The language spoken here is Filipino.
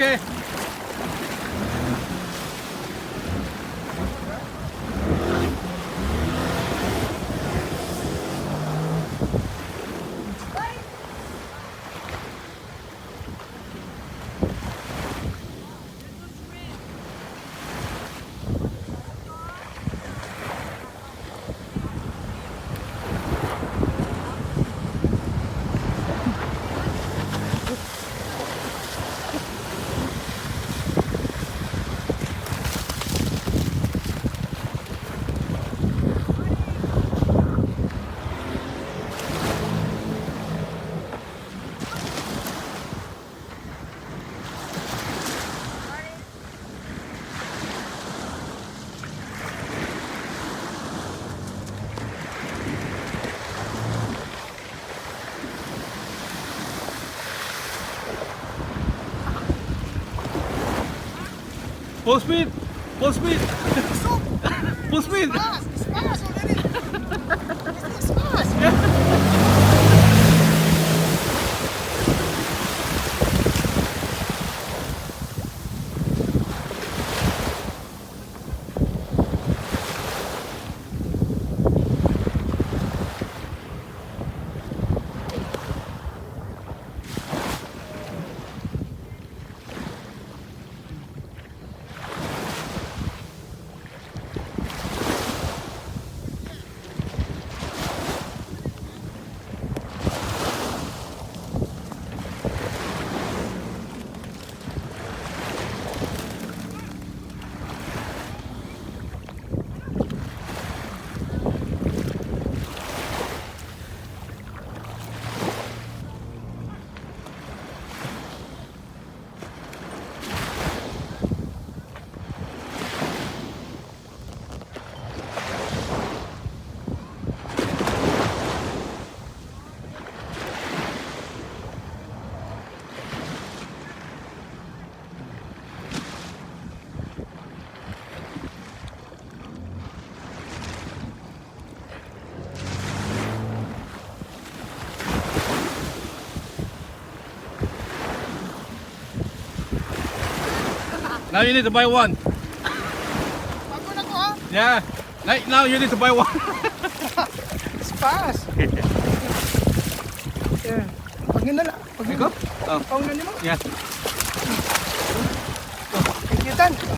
Okay. Full speed! Full speed! Full speed! It's fast already. It's fast. Now you need to buy one. Bago na to ha. Yeah. Now you need to buy one. It's fast. Yeah. Pag yun na lang. Pag yun Go. Oh. Pag yun na mo. Yeah. Ikitan.